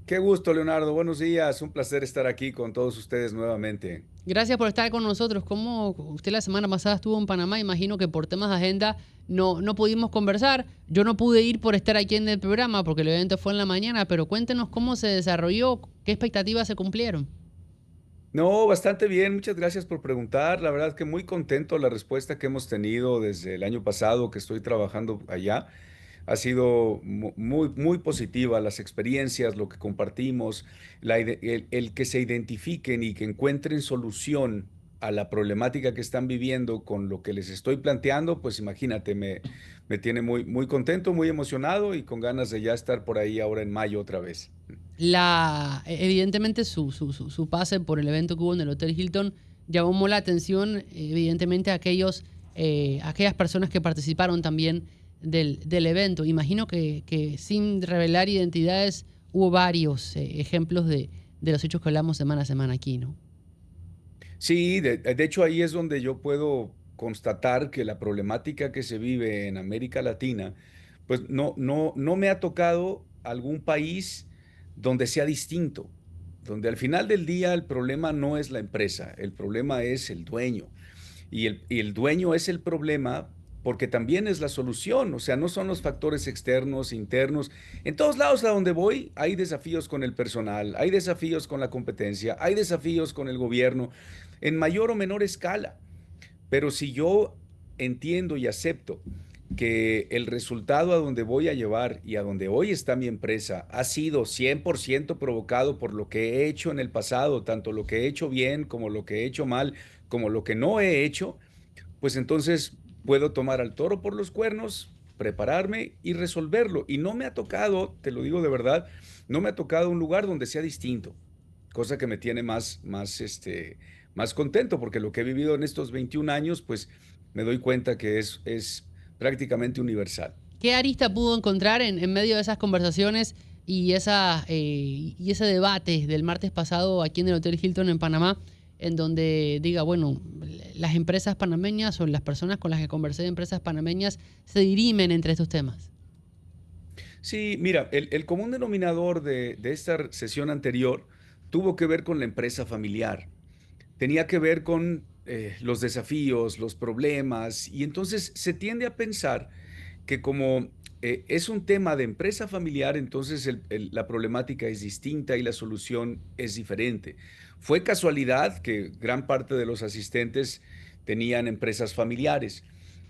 Qué gusto, Leonardo. Buenos días. Un placer estar aquí con todos ustedes nuevamente. Gracias por estar con nosotros. Como usted la semana pasada estuvo en Panamá, imagino que por temas de agenda no pudimos conversar. Yo no pude ir por estar aquí en el programa porque el evento fue en la mañana, pero cuéntenos cómo se desarrolló, qué expectativas se cumplieron. No, bastante bien. Muchas gracias por preguntar. La verdad que muy contento la respuesta que hemos tenido desde el año pasado que estoy trabajando allá. Ha sido muy, muy positiva las experiencias, lo que compartimos, el que se identifiquen y que encuentren solución a la problemática que están viviendo con lo que les estoy planteando, pues imagínate, me tiene muy, muy contento, muy emocionado y con ganas de ya estar por ahí ahora en mayo otra vez. Evidentemente su pase por el evento que hubo en el Hotel Hilton llamó la atención, evidentemente, a aquellas personas que participaron también del evento. Imagino que sin revelar identidades hubo varios ejemplos de los hechos que hablamos semana a semana aquí, ¿no? Sí, de hecho ahí es donde yo puedo constatar que la problemática que se vive en América Latina, pues no me ha tocado algún país donde sea distinto, donde al final del día el problema no es la empresa, el problema es el dueño. Y el dueño es el problema porque también es la solución, o sea, no son los factores externos, internos. En todos lados a donde voy hay desafíos con el personal, hay desafíos con la competencia, hay desafíos con el gobierno, en mayor o menor escala. Pero si yo entiendo y acepto que el resultado a donde voy a llevar y a donde hoy está mi empresa ha sido 100% provocado por lo que he hecho en el pasado, tanto lo que he hecho bien como lo que he hecho mal, como lo que no he hecho, pues entonces puedo tomar al toro por los cuernos, prepararme y resolverlo. Y no me ha tocado, te lo digo de verdad, no me ha tocado un lugar donde sea distinto, cosa que me tiene más contento, porque lo que he vivido en estos 21 años, pues me doy cuenta que es prácticamente universal. ¿Qué arista pudo encontrar en medio de esas conversaciones y ese debate del martes pasado aquí en el Hotel Hilton en Panamá, en donde diga, bueno, las empresas panameñas o las personas con las que conversé de empresas panameñas se dirimen entre estos temas? Sí, mira, el común denominador de esta sesión anterior tuvo que ver con la empresa familiar. Tenía que ver con los desafíos, los problemas, y entonces se tiende a pensar que como es un tema de empresa familiar, entonces la problemática es distinta y la solución es diferente. Fue casualidad que gran parte de los asistentes tenían empresas familiares.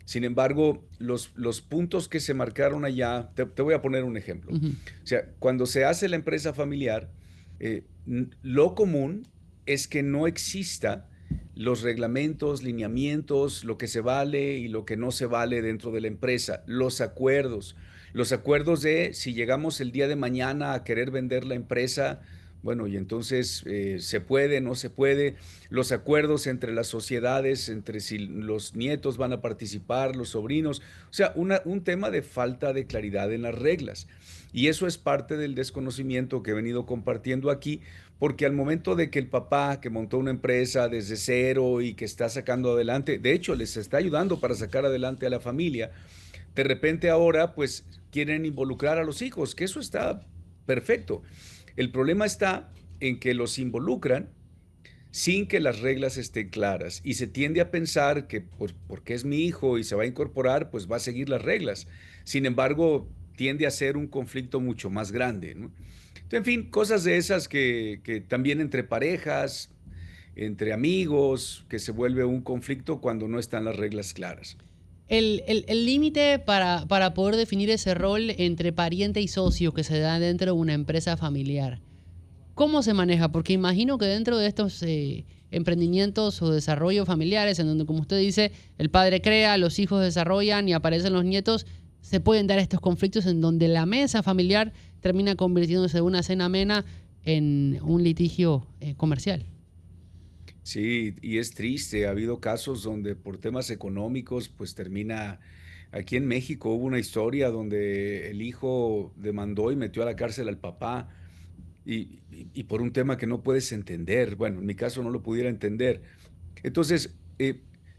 Sin embargo, los puntos que se marcaron allá, te voy a poner un ejemplo. Ujú. O sea, cuando se hace la empresa familiar, lo común es que no exista los reglamentos, lineamientos, lo que se vale y lo que no se vale dentro de la empresa, los acuerdos de si llegamos el día de mañana a querer vender la empresa, bueno, y entonces se puede, no se puede, los acuerdos entre las sociedades, entre si los nietos van a participar, los sobrinos, o sea, un tema de falta de claridad en las reglas. Y eso es parte del desconocimiento que he venido compartiendo aquí, porque al momento de que el papá que montó una empresa desde cero y que está sacando adelante, de hecho les está ayudando para sacar adelante a la familia, de repente ahora pues quieren involucrar a los hijos, que eso está perfecto. El problema está en que los involucran sin que las reglas estén claras y se tiende a pensar que pues, porque es mi hijo y se va a incorporar, pues va a seguir las reglas. Sin embargo, tiende a ser un conflicto mucho más grande, ¿no? En fin, cosas de esas que también entre parejas, entre amigos, que se vuelve un conflicto cuando no están las reglas claras. El límite para poder definir ese rol entre pariente y socio que se da dentro de una empresa familiar. ¿Cómo se maneja? Porque imagino que dentro de estos emprendimientos o desarrollos familiares, en donde, como usted dice, el padre crea, los hijos desarrollan y aparecen los nietos, se pueden dar estos conflictos en donde la mesa familiar termina convirtiéndose de una cena amena en un litigio comercial. Sí, y es triste. Ha habido casos donde por temas económicos, pues termina. Aquí en México hubo una historia donde el hijo demandó y metió a la cárcel al papá y por un tema que no puedes entender. Bueno, en mi caso no lo pudiera entender. Entonces,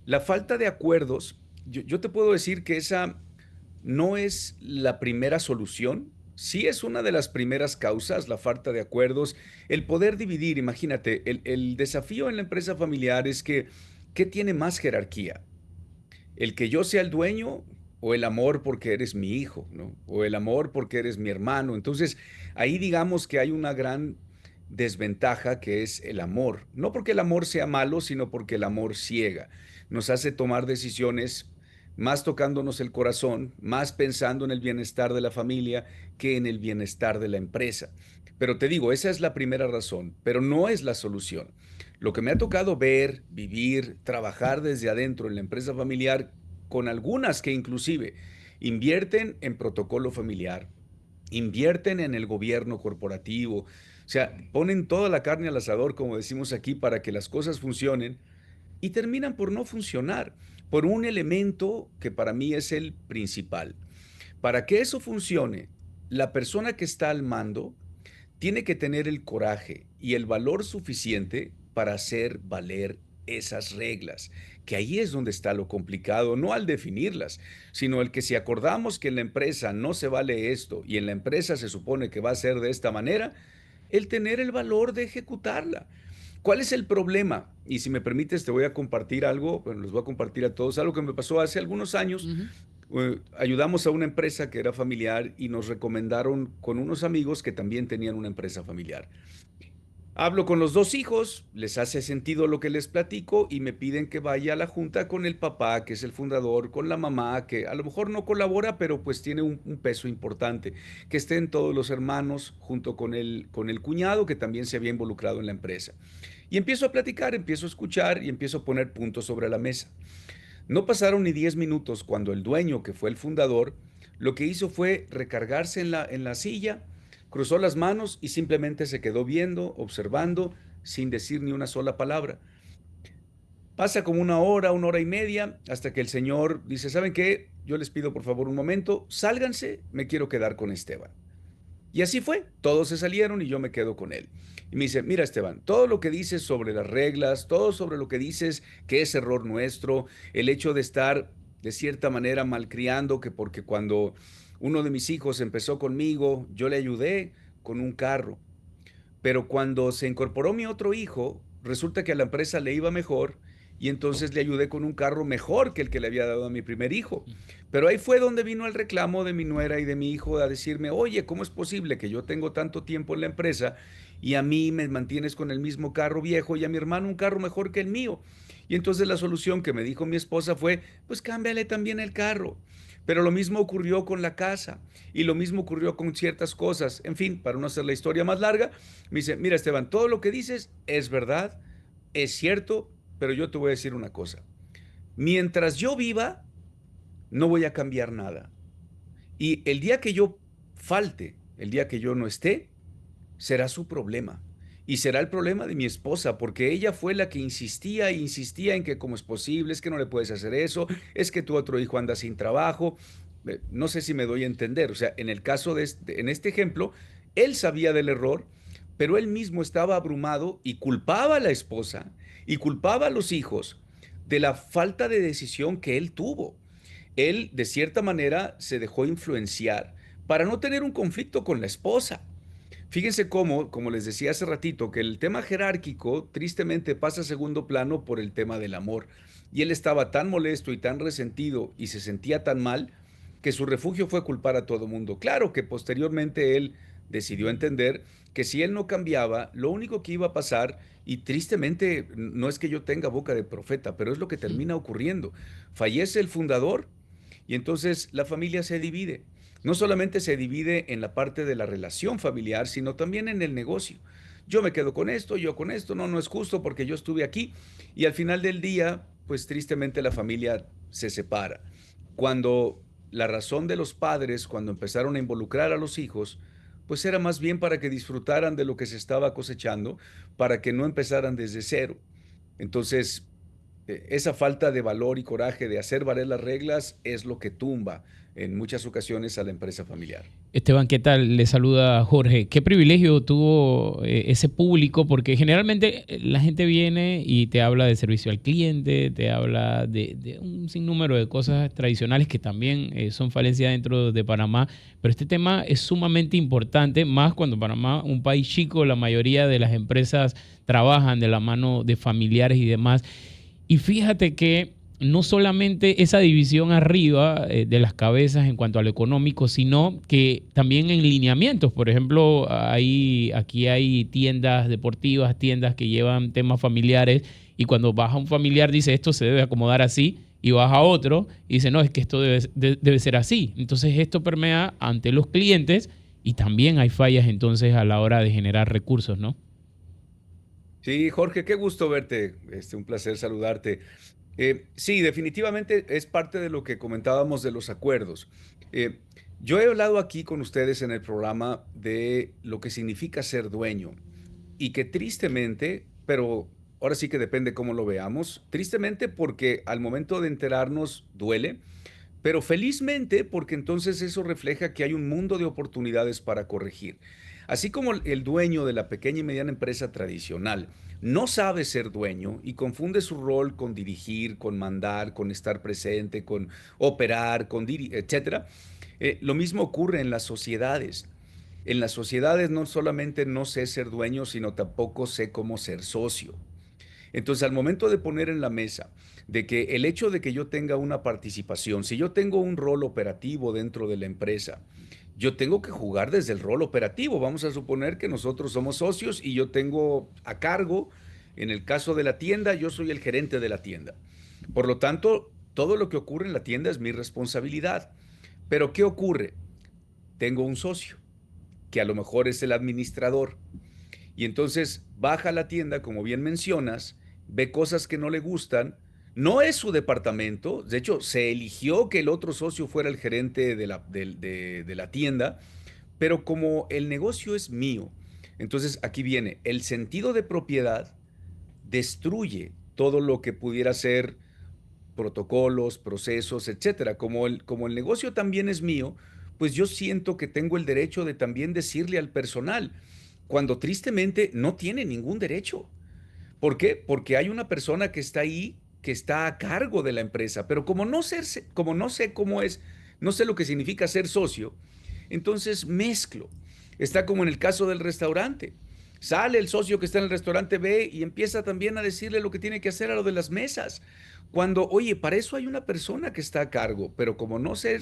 la falta de acuerdos, yo te puedo decir que esa no es la primera solución, Sí es una de las primeras causas, la falta de acuerdos, el poder dividir. Imagínate, el desafío en la empresa familiar es que, ¿qué tiene más jerarquía? ¿El que yo sea el dueño o el amor porque eres mi hijo, ¿no? O el amor porque eres mi hermano. Entonces, ahí digamos que hay una gran desventaja que es el amor. No porque el amor sea malo, sino porque el amor ciega. Nos hace tomar decisiones más tocándonos el corazón, más pensando en el bienestar de la familia que en el bienestar de la empresa. Pero te digo, esa es la primera razón, pero no es la solución. Lo que me ha tocado ver, vivir, trabajar desde adentro en la empresa familiar, con algunas que inclusive invierten en protocolo familiar, invierten en el gobierno corporativo, o sea, ponen toda la carne al asador, como decimos aquí, para que las cosas funcionen y terminan por no funcionar, por un elemento que para mí es el principal. Para que eso funcione, la persona que está al mando tiene que tener el coraje y el valor suficiente para hacer valer esas reglas, que ahí es donde está lo complicado, no al definirlas, sino el que si acordamos que en la empresa no se vale esto y en la empresa se supone que va a ser de esta manera, el tener el valor de ejecutarla. ¿Cuál es el problema? Y si me permites, te voy a compartir algo, bueno, les voy a compartir a todos, algo que me pasó hace algunos años. Ujú. Ayudamos a una empresa que era familiar y nos recomendaron con unos amigos que también tenían una empresa familiar. Hablo con los dos hijos, les hace sentido lo que les platico y me piden que vaya a la junta con el papá, que es el fundador, con la mamá, que a lo mejor no colabora, pero pues tiene un peso importante, que estén todos los hermanos junto con el cuñado, que también se había involucrado en la empresa. Y empiezo a platicar, empiezo a escuchar y empiezo a poner puntos sobre la mesa. No pasaron ni 10 minutos cuando el dueño, que fue el fundador, lo que hizo fue recargarse en la silla, cruzó las manos y simplemente se quedó viendo, observando, sin decir ni una sola palabra. Pasa como una hora y media, hasta que el señor dice, ¿saben qué? Yo les pido por favor un momento, sálganse, me quiero quedar con Esteban. Y así fue, todos se salieron y yo me quedo con él. Y me dice, mira Esteban, todo lo que dices sobre las reglas, todo sobre lo que dices que es error nuestro, el hecho de estar de cierta manera malcriando, que porque cuando uno de mis hijos empezó conmigo, yo le ayudé con un carro, pero cuando se incorporó mi otro hijo, resulta que a la empresa le iba mejor y entonces le ayudé con un carro mejor que el que le había dado a mi primer hijo. Pero ahí fue donde vino el reclamo de mi nuera y de mi hijo a decirme, oye, ¿cómo es posible que yo tengo tanto tiempo en la empresa y a mí me mantienes con el mismo carro viejo y a mi hermano un carro mejor que el mío? Y entonces la solución que me dijo mi esposa fue, pues cámbiale también el carro. Pero lo mismo ocurrió con la casa y lo mismo ocurrió con ciertas cosas. En fin, para no hacer la historia más larga, me dice, mira Esteban, todo lo que dices es verdad, es cierto, pero yo te voy a decir una cosa. Mientras yo viva, no voy a cambiar nada. Y el día que yo falte, el día que yo no esté, será su problema. Y será el problema de mi esposa, porque ella fue la que insistía e insistía en que cómo es posible, es que no le puedes hacer eso, es que tu otro hijo anda sin trabajo. No sé si me doy a entender. O sea, en el caso en este ejemplo, él sabía del error, pero él mismo estaba abrumado y culpaba a la esposa y culpaba a los hijos de la falta de decisión que él tuvo. Él, de cierta manera, se dejó influenciar para no tener un conflicto con la esposa. Fíjense cómo, como les decía hace ratito, que el tema jerárquico tristemente pasa a segundo plano por el tema del amor. Y él estaba tan molesto y tan resentido y se sentía tan mal que su refugio fue culpar a todo mundo. Claro que posteriormente él decidió entender que si él no cambiaba, lo único que iba a pasar, y tristemente no es que yo tenga boca de profeta, pero es lo que Mm. termina ocurriendo. Fallece el fundador y entonces la familia se divide. No solamente se divide en la parte de la relación familiar, sino también en el negocio. Yo me quedo con esto, yo con esto, no, no es justo porque yo estuve aquí. Y al final del día, pues tristemente la familia se separa. Cuando la razón de los padres, cuando empezaron a involucrar a los hijos, pues era más bien para que disfrutaran de lo que se estaba cosechando, para que no empezaran desde cero. Entonces, esa falta de valor y coraje de hacer valer las reglas es lo que tumba en muchas ocasiones a la empresa familiar. Esteban, ¿qué tal? Le saluda Jorge. Qué privilegio tuvo ese público, porque generalmente la gente viene y te habla de servicio al cliente, te habla de un sinnúmero de cosas tradicionales que también son falencias dentro de Panamá, pero este tema es sumamente importante, más cuando Panamá, un país chico, la mayoría de las empresas trabajan de la mano de familiares y demás. Y fíjate que no solamente esa división arriba de las cabezas en cuanto a lo económico, sino que también en lineamientos. Por ejemplo, aquí hay tiendas deportivas, tiendas que llevan temas familiares, y cuando baja un familiar dice esto se debe acomodar así, y baja otro y dice no, es que esto debe ser así. Entonces esto permea ante los clientes, y también hay fallas entonces a la hora de generar recursos, ¿no? Sí, Jorge, qué gusto verte. Un placer saludarte. Sí, definitivamente es parte de lo que comentábamos de los acuerdos. Eh, yo he hablado aquí con ustedes en el programa de lo que significa ser dueño y que tristemente, pero ahora sí que depende cómo lo veamos, tristemente porque al momento de enterarnos duele, pero felizmente porque entonces eso refleja que hay un mundo de oportunidades para corregir. Así como el dueño de la pequeña y mediana empresa tradicional no sabe ser dueño y confunde su rol con dirigir, con mandar, con estar presente, con operar, etcétera, lo mismo ocurre en las sociedades. En las sociedades no solamente no sé ser dueño, sino tampoco sé cómo ser socio. Entonces, al momento de poner en la mesa de que el hecho de que yo tenga una participación, si yo tengo un rol operativo dentro de la empresa, yo tengo que jugar desde el rol operativo. Vamos a suponer que nosotros somos socios y yo tengo a cargo, en el caso de la tienda, yo soy el gerente de la tienda. Por lo tanto, todo lo que ocurre en la tienda es mi responsabilidad. Pero ¿qué ocurre? Tengo un socio, que a lo mejor es el administrador. Y entonces baja a la tienda, como bien mencionas, ve cosas que no le gustan. No es su departamento, de hecho, se eligió que el otro socio fuera el gerente de la tienda, pero como el negocio es mío, entonces aquí viene, el sentido de propiedad destruye todo lo que pudiera ser protocolos, procesos, etcétera. Como el negocio también es mío, pues yo siento que tengo el derecho de también decirle al personal, cuando tristemente no tiene ningún derecho. ¿Por qué? Porque hay una persona que está ahí, que está a cargo de la empresa, pero como no sé cómo es, no sé lo que significa ser socio, entonces mezclo. Está como en el caso del restaurante. Sale el socio que está en el restaurante, ve y empieza también a decirle lo que tiene que hacer a lo de las mesas. Cuando, oye, para eso hay una persona que está a cargo, pero como no sé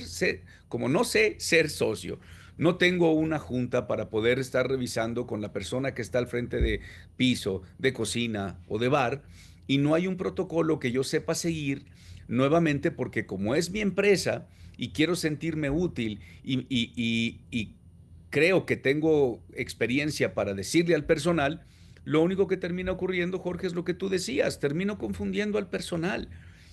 ser socio, no tengo una junta para poder estar revisando con la persona que está al frente de piso, de cocina o de bar, y no hay un protocolo que yo sepa seguir, nuevamente porque como es mi empresa y quiero sentirme útil y creo que tengo experiencia para decirle al personal, lo único que termina ocurriendo, Jorge, es lo que tú decías, termino confundiendo al personal.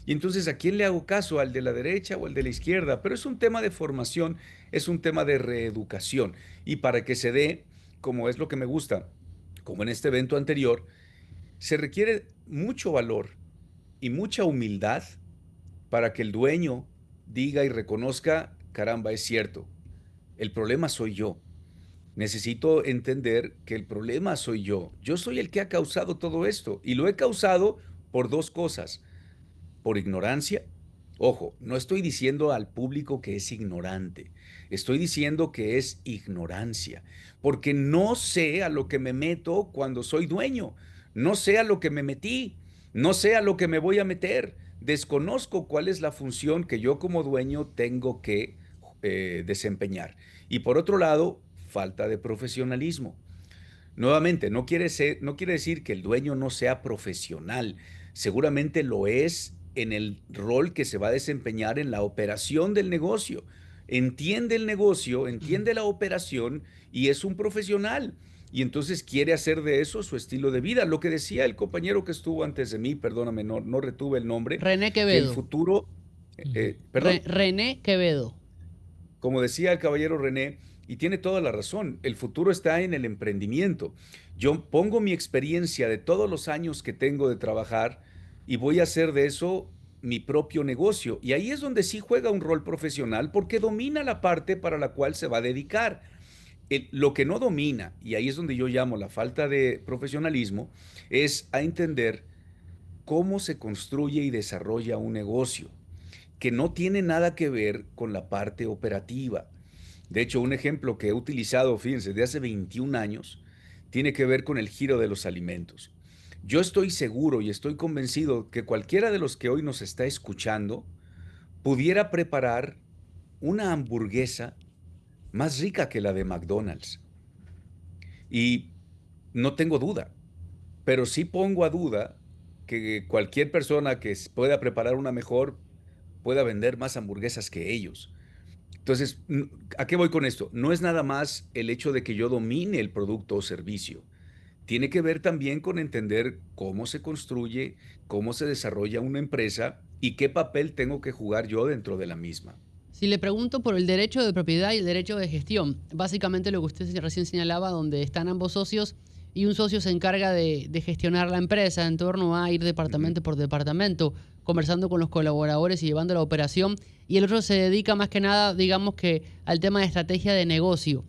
Y entonces, ¿a quién le hago caso? ¿Al de la derecha o al de la izquierda? Pero es un tema de formación, es un tema de reeducación. Y para que se dé, como es lo que me gusta, como en este evento anterior, se requiere mucho valor y mucha humildad para que el dueño diga y reconozca, caramba, es cierto, el problema soy yo. Necesito entender que el problema soy yo. Yo soy el que ha causado todo esto y lo he causado por dos cosas. Por ignorancia. Ojo, no estoy diciendo al público que es ignorante, estoy diciendo que es ignorancia, porque no sé a lo que me meto cuando soy dueño, no sé a lo que me metí, no sé a lo que me voy a meter, desconozco cuál es la función que yo como dueño tengo que desempeñar. Y por otro lado, falta de profesionalismo. Nuevamente, no quiere decir que el dueño no sea profesional. Seguramente lo es en el rol que se va a desempeñar en la operación del negocio. Entiende el negocio, entiende la operación y es un profesional. Y entonces quiere hacer de eso su estilo de vida. Lo que decía el compañero que estuvo antes de mí, perdóname, no retuve el nombre, René que el Quevedo. futuro, perdón, René Quevedo. como decía el caballero René, y tiene toda la razón, el futuro está en el emprendimiento. Yo pongo mi experiencia de todos los años que tengo de trabajar, y voy a hacer de eso mi propio negocio. Y ahí es donde sí juega un rol profesional porque domina la parte para la cual se va a dedicar. Lo que no domina, y ahí es donde yo llamo la falta de profesionalismo, es a entender cómo se construye y desarrolla un negocio, que no tiene nada que ver con la parte operativa. De hecho, un ejemplo que he utilizado, fíjense, de hace 21 años, tiene que ver con el giro de los alimentos. Yo estoy seguro y estoy convencido que cualquiera de los que hoy nos está escuchando pudiera preparar una hamburguesa más rica que la de McDonald's. Y no tengo duda, pero sí pongo a duda que cualquier persona que pueda preparar una mejor pueda vender más hamburguesas que ellos. Entonces, ¿a qué voy con esto? No es nada más el hecho de que yo domine el producto o servicio. Tiene que ver también con entender cómo se construye, cómo se desarrolla una empresa y qué papel tengo que jugar yo dentro de la misma. Si le pregunto por el derecho de propiedad y el derecho de gestión, básicamente lo que usted recién señalaba, donde están ambos socios y un socio se encarga de gestionar la empresa en torno a ir Ujú. departamento por departamento, conversando con los colaboradores y llevando la operación, y el otro se dedica más que nada, digamos que, al tema de estrategia de negocio.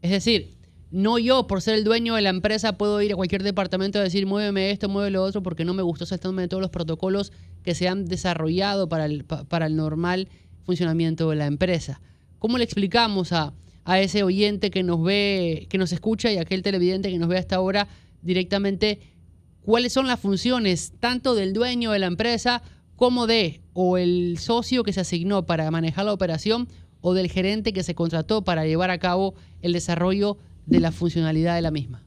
Es decir, no yo, por ser el dueño de la empresa, puedo ir a cualquier departamento a decir, muéveme esto, mueve lo otro, porque no me gustó saltándome todos los protocolos que se han desarrollado para el normal funcionamiento de la empresa. ¿Cómo le explicamos a ese oyente que nos ve, que nos escucha y a aquel televidente que nos ve hasta ahora directamente cuáles son las funciones tanto del dueño de la empresa como de o el socio que se asignó para manejar la operación o del gerente que se contrató para llevar a cabo el desarrollo de la funcionalidad de la misma?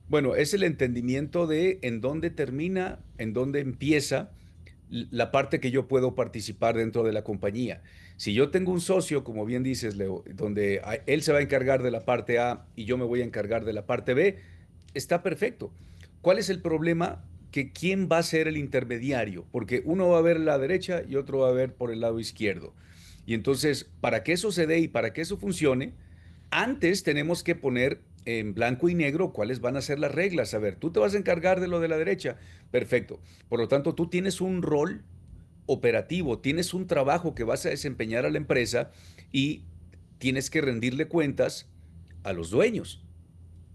Bueno, es el entendimiento de en dónde termina, en dónde empieza la parte que yo puedo participar dentro de la compañía. Si yo tengo un socio, como bien dices, Leo, donde él se va a encargar de la parte A y yo me voy a encargar de la parte B, está perfecto. ¿Cuál es el problema? Que quién va a ser el intermediario, porque uno va a ver la derecha y otro va a ver por el lado izquierdo. Y entonces, para que eso se dé y para que eso funcione, antes tenemos que poner en blanco y negro cuáles van a ser las reglas. A ver, tú te vas a encargar de lo de la derecha. Perfecto. Por lo tanto, tú tienes un rol operativo, tienes un trabajo que vas a desempeñar a la empresa y tienes que rendirle cuentas a los dueños.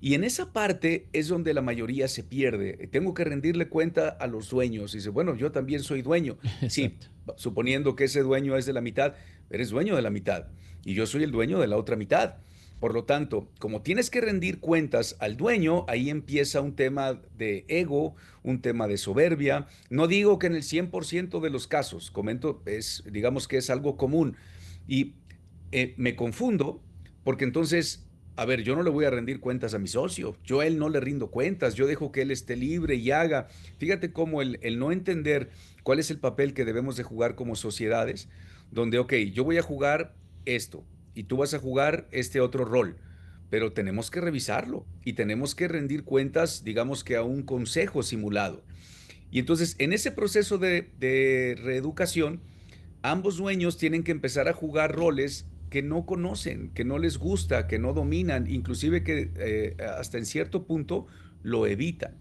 Y en esa parte es donde la mayoría se pierde. Tengo que rendirle cuenta a los dueños. Y dice, bueno, yo también soy dueño. Sí, Exacto. suponiendo que ese dueño es de la mitad, eres dueño de la mitad. Y yo soy el dueño de la otra mitad. Por lo tanto, como tienes que rendir cuentas al dueño, ahí empieza un tema de ego, un tema de soberbia. No digo que en el 100% de los casos, comento, digamos que es algo común. Y me confundo porque entonces a ver, yo no le voy a rendir cuentas a mi socio, yo a él no le rindo cuentas, yo dejo que él esté libre y haga. Fíjate cómo el no entender cuál es el papel que debemos de jugar como sociedades, donde, ok, yo voy a jugar esto y tú vas a jugar este otro rol, pero tenemos que revisarlo y tenemos que rendir cuentas, digamos que a un consejo simulado. Y entonces, en ese proceso de reeducación, ambos dueños tienen que empezar a jugar roles que no conocen, que no les gusta, que no dominan, inclusive que hasta en cierto punto lo evitan,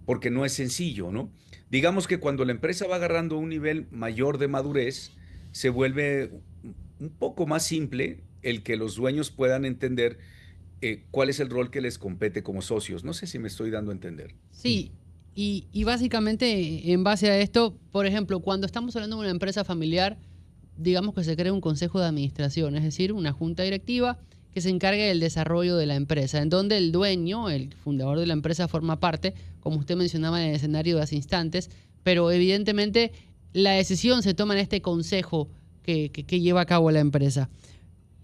porque no es sencillo, ¿no? Digamos que cuando la empresa va agarrando un nivel mayor de madurez, se vuelve un poco más simple el que los dueños puedan entender cuál es el rol que les compete como socios. No sé si me estoy dando a entender. Sí, y básicamente en base a esto, por ejemplo, cuando estamos hablando de una empresa familiar, digamos que se crea un consejo de administración, es decir, una junta directiva que se encargue del desarrollo de la empresa, en donde el dueño, el fundador de la empresa, forma parte, como usted mencionaba en el escenario de hace instantes, pero evidentemente la decisión se toma en este consejo que lleva a cabo la empresa.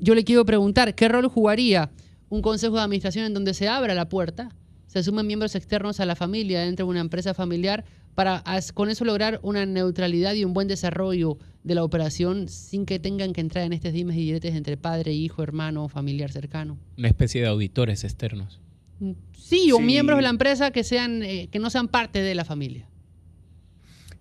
Yo le quiero preguntar, ¿qué rol jugaría un consejo de administración en donde se abra la puerta, se sumen miembros externos a la familia dentro de una empresa familiar para con eso lograr una neutralidad y un buen desarrollo de la operación sin que tengan que entrar en estos dimes y diretes entre padre, hijo, hermano, familiar cercano? Una especie de auditores externos. Sí, o miembros de la Sí, empresa que sean que no sean parte de la familia.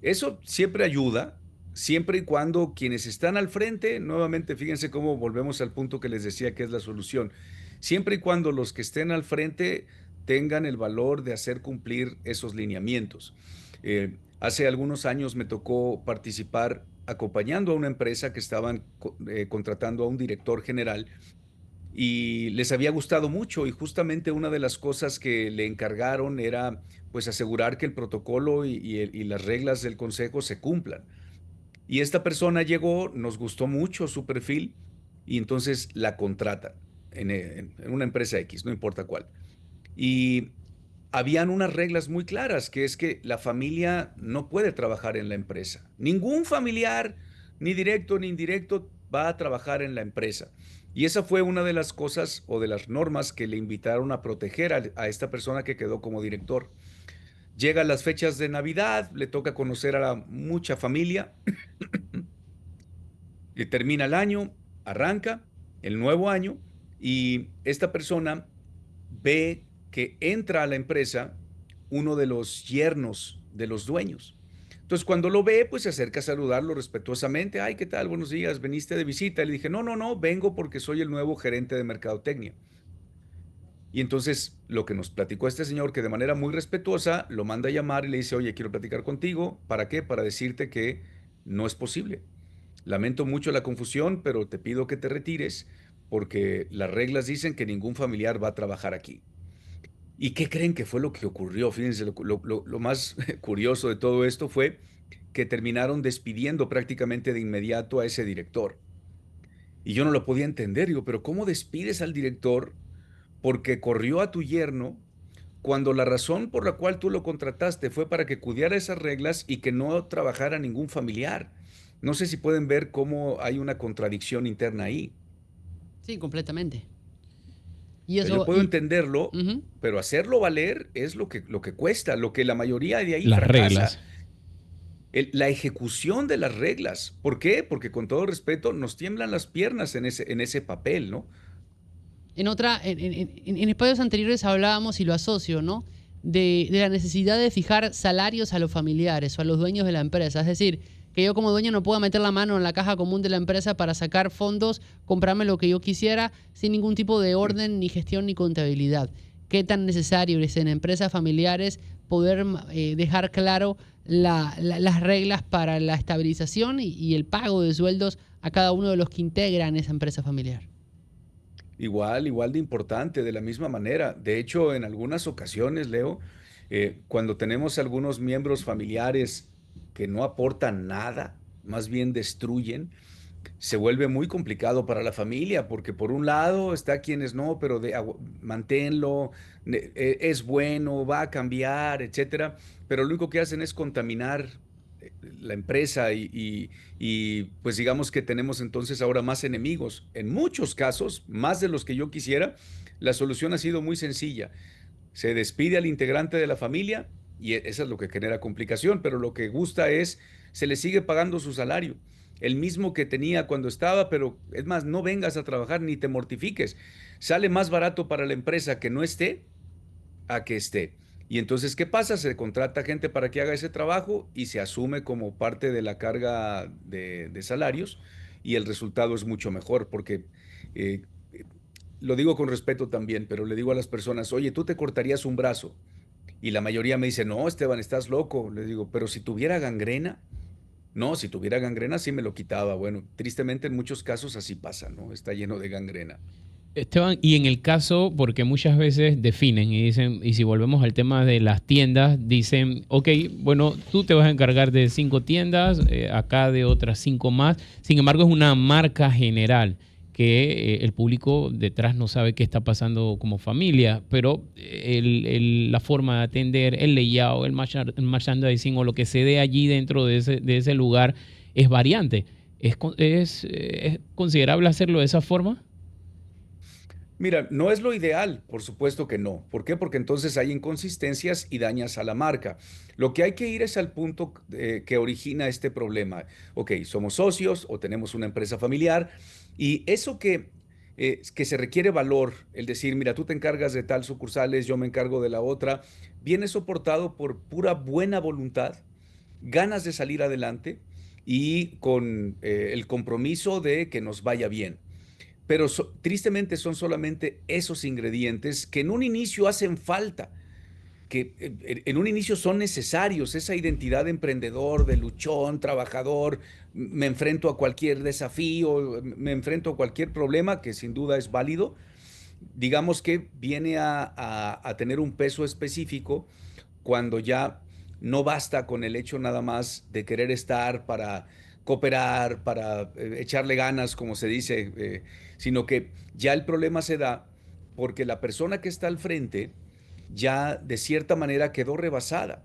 eso siempre ayuda, siempre y cuando quienes están al frente, nuevamente fíjense cómo volvemos al punto que les decía que es la solución, siempre y cuando los que estén al frente tengan el valor de hacer cumplir esos lineamientos. Hace algunos años me tocó participar acompañando a una empresa que estaban contratando a un director general y les había gustado mucho y justamente una de las cosas que le encargaron era pues asegurar que el protocolo y las reglas del consejo se cumplan. Y esta persona llegó, nos gustó mucho su perfil y entonces la contratan en una empresa X, no importa cuál. Y habían unas reglas muy claras, que es que la familia no puede trabajar en la empresa. Ningún familiar, ni directo ni indirecto, va a trabajar en la empresa. Y esa fue una de las cosas o de las normas que le invitaron a proteger a esta persona que quedó como director. Llegan las fechas de Navidad, le toca conocer a mucha familia, y termina el año, arranca el nuevo año y esta persona ve que entra a la empresa uno de los yernos de los dueños. Entonces, cuando lo ve, pues se acerca a saludarlo respetuosamente. Ay, ¿qué tal? Buenos días, ¿veniste de visita? Le dije, no, no, no, vengo porque soy el nuevo gerente de mercadotecnia. Y entonces, lo que nos platicó este señor, que de manera muy respetuosa lo manda a llamar y le dice, oye, quiero platicar contigo. ¿Para qué? Para decirte que no es posible. Lamento mucho la confusión, pero te pido que te retires porque las reglas dicen que ningún familiar va a trabajar aquí. ¿Y qué creen que fue lo que ocurrió? Fíjense, lo más curioso de todo esto fue que terminaron despidiendo prácticamente de inmediato a ese director. Y yo no lo podía entender, digo, pero ¿cómo despides al director porque corrió a tu yerno cuando la razón por la cual tú lo contrataste fue para que cuidara esas reglas y que no trabajara ningún familiar? No sé si pueden ver cómo hay una contradicción interna ahí. Sí, completamente. Y O sea, yo eso, puedo y, entenderlo, ujú. pero hacerlo valer es lo que cuesta, lo que la mayoría de ahí Las fracasa. reglas. La ejecución de las reglas. ¿Por qué? Porque con todo respeto nos tiemblan las piernas en ese papel, ¿no? En espacios anteriores hablábamos, y lo asocio, ¿no? De la necesidad de fijar salarios a los familiares o a los dueños de la empresa. Es decir, que yo como dueño no pueda meter la mano en la caja común de la empresa para sacar fondos, comprarme lo que yo quisiera, sin ningún tipo de orden, ni gestión, ni contabilidad. ¿Qué tan necesario es en empresas familiares poder dejar claro las reglas para la estabilización y el pago de sueldos a cada uno de los que integran esa empresa familiar? Igual de importante, de la misma manera. De hecho, en algunas ocasiones, Leo, cuando tenemos algunos miembros familiares que no aportan nada, más bien destruyen, se vuelve muy complicado para la familia, porque por un lado está quienes no, pero manténlo, es bueno, va a cambiar, etcétera, pero lo único que hacen es contaminar la empresa y pues digamos que tenemos entonces ahora más enemigos. En muchos casos, más de los que yo quisiera, la solución ha sido muy sencilla. Se despide al integrante de la familia y eso es lo que genera complicación, pero lo que gusta es, se le sigue pagando su salario, el mismo que tenía cuando estaba, pero es más, no vengas a trabajar ni te mortifiques. Sale más barato para la empresa que no esté a que esté. Y entonces, ¿qué pasa? Se contrata gente para que haga ese trabajo y se asume como parte de la carga de salarios y el resultado es mucho mejor porque eh, lo digo con respeto también, pero le digo a las personas, oye, tú te cortarías un brazo. Y la mayoría me dice, no, Esteban, estás loco. Le digo, pero si tuviera gangrena, no, si tuviera gangrena sí me lo quitaba. Bueno, tristemente en muchos casos así pasa, ¿no? Está lleno de gangrena. Esteban, y en el caso, porque muchas veces definen y dicen, y si volvemos al tema de las tiendas, dicen, ok, bueno, tú te vas a encargar de 5 tiendas, acá de otras 5 más. Sin embargo, es una marca general que el público detrás no sabe qué está pasando como familia, pero la forma de atender, el layout, el merchandising o lo que se dé allí dentro de ese lugar es variante. ¿Es considerable hacerlo de esa forma? Mira, no es lo ideal, por supuesto que no. ¿Por qué? Porque entonces hay inconsistencias y dañas a la marca. Lo que hay que ir es al punto que origina este problema. Ok, somos socios o tenemos una empresa familiar y eso que se requiere valor, el decir, mira, tú te encargas de tal sucursales, yo me encargo de la otra, viene soportado por pura buena voluntad, ganas de salir adelante y con el compromiso de que nos vaya bien. Pero tristemente son solamente esos ingredientes que en un inicio hacen falta, en un inicio son necesarios, esa identidad de emprendedor, de luchón, trabajador, me enfrento a cualquier desafío, me enfrento a cualquier problema, que sin duda es válido, digamos que viene a tener un peso específico cuando ya no basta con el hecho nada más de querer estar para cooperar, para echarle ganas, como se dice, sino que ya el problema se da porque la persona que está al frente ya de cierta manera quedó rebasada.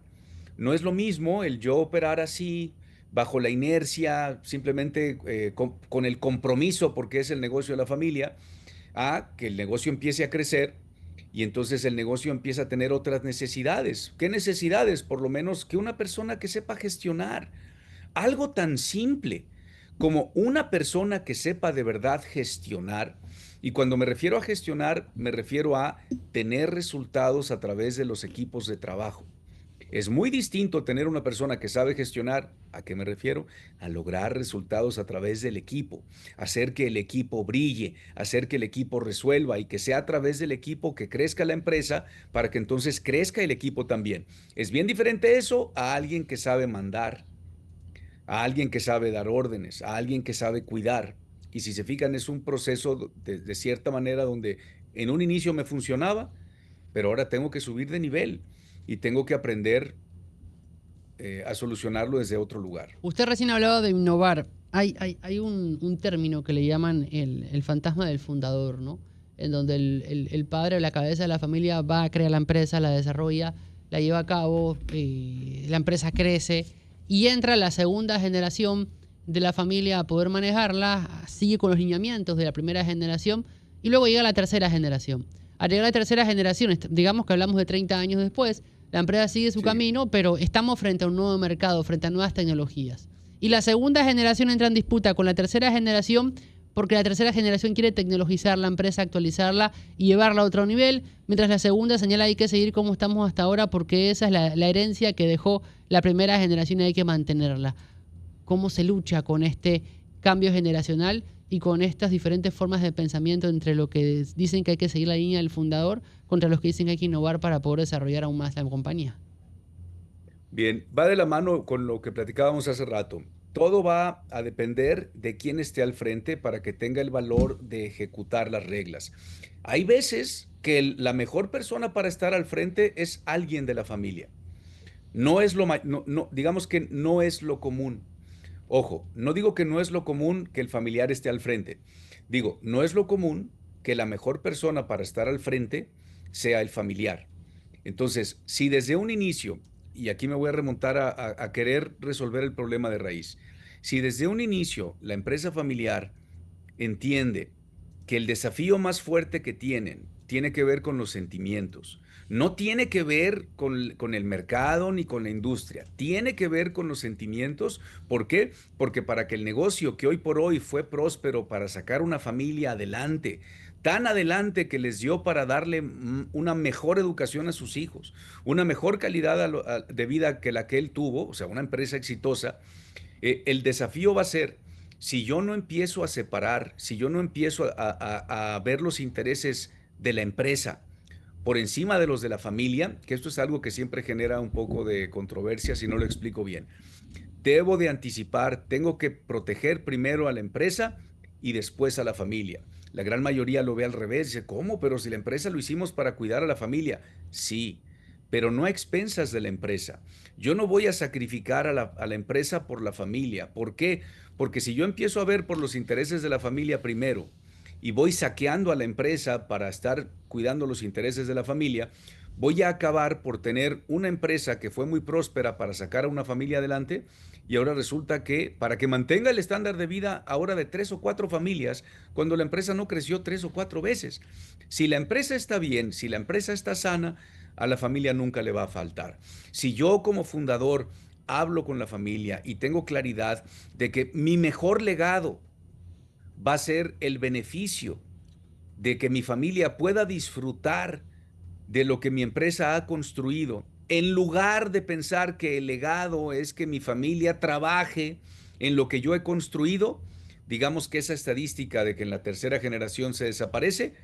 No es lo mismo el yo operar así, bajo la inercia, simplemente con el compromiso, porque es el negocio de la familia, a que el negocio empiece a crecer y entonces el negocio empieza a tener otras necesidades. ¿Qué necesidades? Por lo menos que una persona que sepa gestionar. Algo tan simple como una persona que sepa de verdad gestionar. Y cuando me refiero a gestionar, me refiero a tener resultados a través de los equipos de trabajo. Es muy distinto tener una persona que sabe gestionar, ¿a qué me refiero? A lograr resultados a través del equipo, hacer que el equipo brille, hacer que el equipo resuelva y que sea a través del equipo que crezca la empresa para que entonces crezca el equipo también. Es bien diferente eso a alguien que sabe mandar, a alguien que sabe dar órdenes, a alguien que sabe cuidar. Y si se fijan, es un proceso de cierta manera donde en un inicio me funcionaba, pero ahora tengo que subir de nivel y tengo que aprender a solucionarlo desde otro lugar. Usted recién hablaba de innovar. Hay un término que le llaman el fantasma del fundador, ¿no? En donde el padre o la cabeza de la familia va a crear la empresa, la desarrolla, la lleva a cabo, la empresa crece y entra la segunda generación de la familia a poder manejarla, sigue con los lineamientos de la primera generación y luego llega la tercera generación. Al llegar a la tercera generación, digamos que hablamos de 30 años después, la empresa sigue su camino, pero estamos frente a un nuevo mercado, frente a nuevas tecnologías. Y la segunda generación entra en disputa con la tercera generación porque la tercera generación quiere tecnologizar la empresa, actualizarla y llevarla a otro nivel, mientras la segunda señala hay que seguir como estamos hasta ahora porque esa es la herencia que dejó la primera generación y hay que mantenerla. ¿Cómo se lucha con este cambio generacional y con estas diferentes formas de pensamiento entre lo que dicen que hay que seguir la línea del fundador contra los que dicen que hay que innovar para poder desarrollar aún más la compañía? Bien, va de la mano con lo que platicábamos hace rato. Todo va a depender de quién esté al frente para que tenga el valor de ejecutar las reglas. Hay veces que la mejor persona para estar al frente es alguien de la familia. No es digamos que no es lo común. Ojo, no digo que no es lo común que el familiar esté al frente. Digo, no es lo común que la mejor persona para estar al frente sea el familiar. Entonces, si desde un inicio, y aquí me voy a remontar a querer resolver el problema de raíz, si desde un inicio la empresa familiar entiende que el desafío más fuerte que tienen tiene que ver con los sentimientos. No tiene que ver con el mercado ni con la industria. Tiene que ver con los sentimientos. ¿Por qué? Porque para que el negocio que hoy por hoy fue próspero para sacar una familia adelante, tan adelante que les dio para darle una mejor educación a sus hijos, una mejor calidad de vida que la que él tuvo, o sea, una empresa exitosa, el desafío va a ser, si yo no empiezo a separar, si yo no empiezo a ver los intereses de la empresa por encima de los de la familia, que esto es algo que siempre genera un poco de controversia si no lo explico bien. Debo de anticipar, tengo que proteger primero a la empresa y después a la familia. La gran mayoría lo ve al revés, dice, ¿cómo? Pero si la empresa lo hicimos para cuidar a la familia. Sí, pero no a expensas de la empresa. Yo no voy a sacrificar a la empresa por la familia. ¿Por qué? Porque si yo empiezo a ver por los intereses de la familia primero y voy saqueando a la empresa para estar cuidando los intereses de la familia, voy a acabar por tener una empresa que fue muy próspera para sacar a una familia adelante y ahora resulta que para que mantenga el estándar de vida ahora de 3 o 4 familias, cuando la empresa no creció 3 o 4 veces. Si la empresa está bien, si la empresa está sana, a la familia nunca le va a faltar. Si yo como fundador hablo con la familia y tengo claridad de que mi mejor legado va a ser el beneficio de que mi familia pueda disfrutar de lo que mi empresa ha construido, en lugar de pensar que el legado es que mi familia trabaje en lo que yo he construido, digamos que esa estadística de que en la tercera generación se desaparece,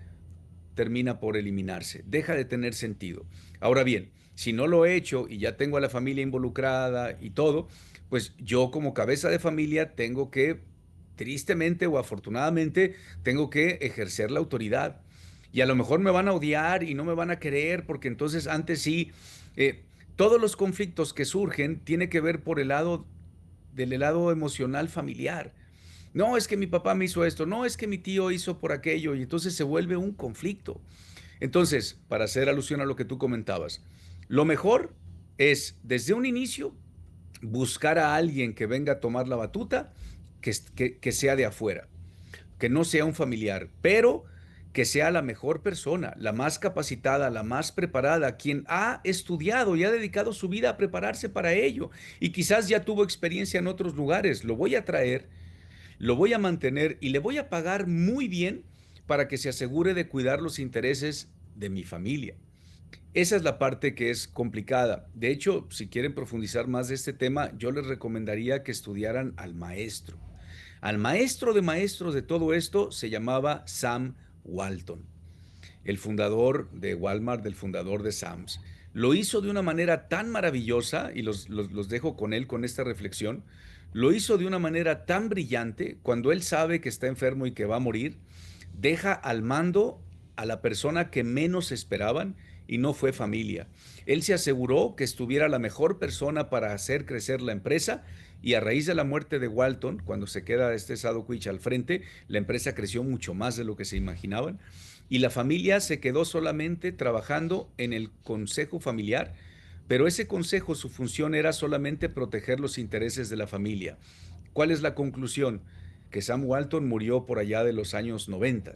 termina por eliminarse, deja de tener sentido. Ahora bien, Si no lo he hecho y ya tengo a la familia involucrada y todo, pues yo como cabeza de familia tengo que, tristemente o afortunadamente, tengo que ejercer la autoridad. Y a lo mejor me van a odiar y no me van a querer, porque entonces antes sí, todos los conflictos que surgen tiene que ver por el lado del lado emocional familiar. No, es que mi papá me hizo esto, no, es que mi tío hizo por aquello, y entonces se vuelve un conflicto. Entonces, para hacer alusión a lo que tú comentabas, lo mejor es desde un inicio buscar a alguien que venga a tomar la batuta, que sea de afuera, que no sea un familiar, pero que sea la mejor persona, la más capacitada, la más preparada, quien ha estudiado y ha dedicado su vida a prepararse para ello y quizás ya tuvo experiencia en otros lugares. Lo voy a traer, lo voy a mantener y le voy a pagar muy bien para que se asegure de cuidar los intereses de mi familia. Esa es la parte que es complicada. De hecho, si quieren profundizar más de este tema, yo les recomendaría que estudiaran al maestro. Al maestro de maestros de todo esto se llamaba Sam Walton, el fundador de Walmart, del fundador de Sam's. Lo hizo de una manera tan maravillosa, y los dejo con él, con esta reflexión, lo hizo de una manera tan brillante, cuando él sabe que está enfermo y que va a morir, deja al mando a la persona que menos esperaban y no fue familia. Él se aseguró que estuviera la mejor persona para hacer crecer la empresa y a raíz de la muerte de Walton, cuando se queda este Sadowitz al frente, la empresa creció mucho más de lo que se imaginaban y la familia se quedó solamente trabajando en el consejo familiar, pero ese consejo, su función era solamente proteger los intereses de la familia. ¿Cuál es la conclusión? Que Sam Walton murió por allá de los años 90.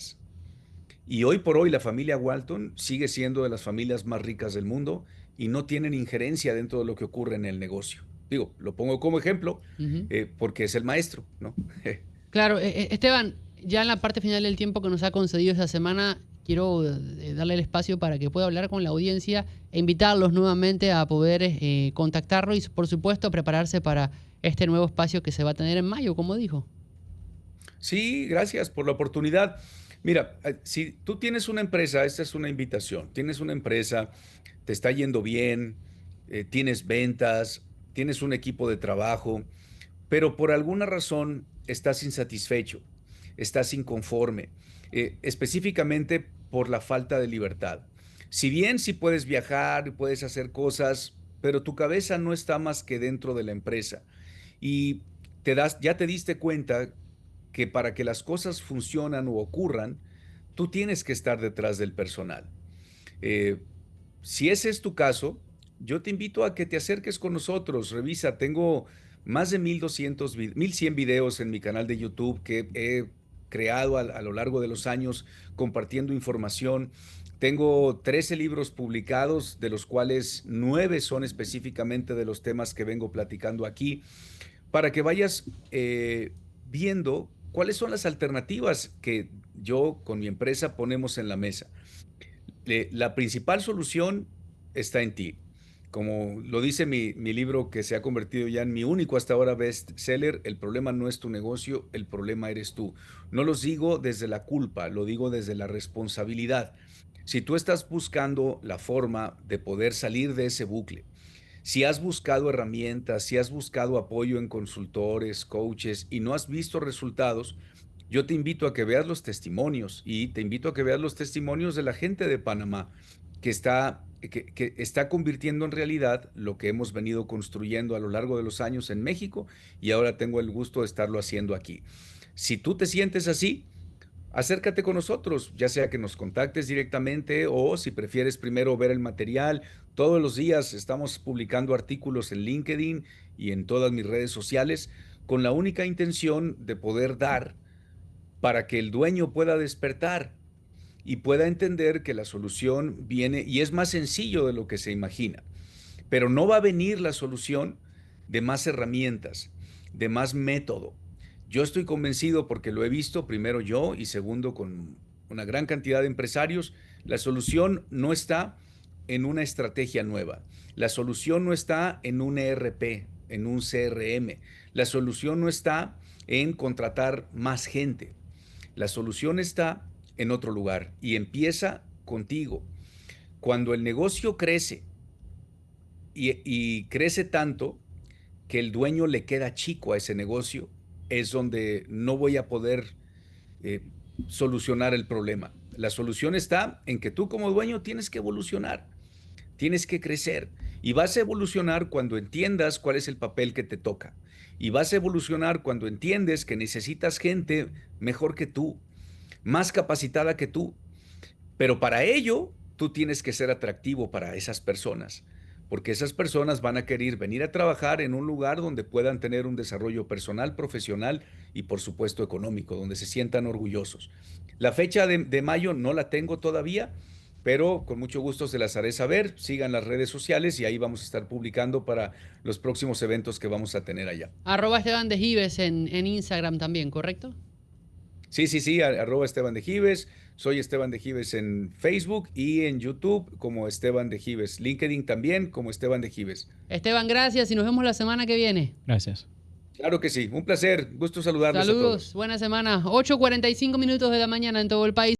Y hoy por hoy la familia Walton sigue siendo de las familias más ricas del mundo y no tienen injerencia dentro de lo que ocurre en el negocio. Digo, lo pongo como ejemplo Ujú. porque es el maestro, ¿no? Claro, Esteban, ya en la parte final del tiempo que nos ha concedido esta semana, quiero darle el espacio para que pueda hablar con la audiencia e invitarlos nuevamente a poder contactarlo y, por supuesto, prepararse para este nuevo espacio que se va a tener en mayo, como dijo. Sí, gracias por la oportunidad. Mira, si tú tienes una empresa, esta es una invitación, tienes una empresa, te está yendo bien, tienes ventas, tienes un equipo de trabajo, pero por alguna razón estás insatisfecho, estás inconforme, específicamente por la falta de libertad. Si bien sí puedes viajar y puedes hacer cosas, pero tu cabeza no está más que dentro de la empresa y ya te diste cuenta que para que las cosas funcionan o ocurran, tú tienes que estar detrás del personal. Eh, si ese es tu caso, yo te invito a que te acerques con nosotros. Revisa, tengo más de 1200, 1100 videos en mi canal de YouTube que he creado a lo largo de los años compartiendo información. Tengo 13 libros publicados, de los cuales 9 son específicamente de los temas que vengo platicando aquí, para que vayas viendo cuáles son las alternativas que yo con mi empresa ponemos en la mesa. La principal solución está en ti. Como lo dice mi libro que se ha convertido ya en mi único hasta ahora bestseller, el problema no es tu negocio, el problema eres tú. No los digo desde la culpa, lo digo desde la responsabilidad. Si tú estás buscando la forma de poder salir de ese bucle, si has buscado herramientas, si has buscado apoyo en consultores, coaches y no has visto resultados, yo te invito a que veas los testimonios y te invito a que veas los testimonios de la gente de Panamá que está convirtiendo en realidad lo que hemos venido construyendo a lo largo de los años en México y ahora tengo el gusto de estarlo haciendo aquí. Si tú te sientes así, acércate con nosotros, ya sea que nos contactes directamente o si prefieres primero ver el material. Todos los días estamos publicando artículos en LinkedIn y en todas mis redes sociales con la única intención de poder dar para que el dueño pueda despertar y pueda entender que la solución viene y es más sencillo de lo que se imagina. Pero no va a venir la solución de más herramientas, de más método. Yo estoy convencido porque lo he visto, primero yo y segundo con una gran cantidad de empresarios, la solución no está en una estrategia nueva. La solución no está en un ERP, en un CRM. La solución no está en contratar más gente. La solución está en otro lugar y empieza contigo. Cuando el negocio crece, y crece tanto que el dueño le queda chico a ese negocio, es donde no voy a poder eh, solucionar el problema. La solución está en que tú como dueño tienes que evolucionar, tienes que crecer y vas a evolucionar cuando entiendas cuál es el papel que te toca. Y vas a evolucionar cuando entiendes que necesitas gente mejor que tú, más capacitada que tú. Pero para ello, tú tienes que ser atractivo para esas personas, porque esas personas van a querer venir a trabajar en un lugar donde puedan tener un desarrollo personal, profesional y por supuesto económico, donde se sientan orgullosos. La fecha de mayo no la tengo todavía, pero con mucho gusto se las haré saber. Sigan las redes sociales y ahí vamos a estar publicando para los próximos eventos que vamos a tener allá. @Esteban de Gives en Instagram también, ¿correcto? Sí, arroba Esteban de Gives. Soy Esteban de Gives en Facebook y en YouTube como Esteban de Gives. LinkedIn también como Esteban de Gives. Esteban, gracias y nos vemos la semana que viene. Gracias. Claro que sí, un placer. Gusto saludarles a Saludos, todos. buena semana. 8:45 minutos de la mañana en todo el país.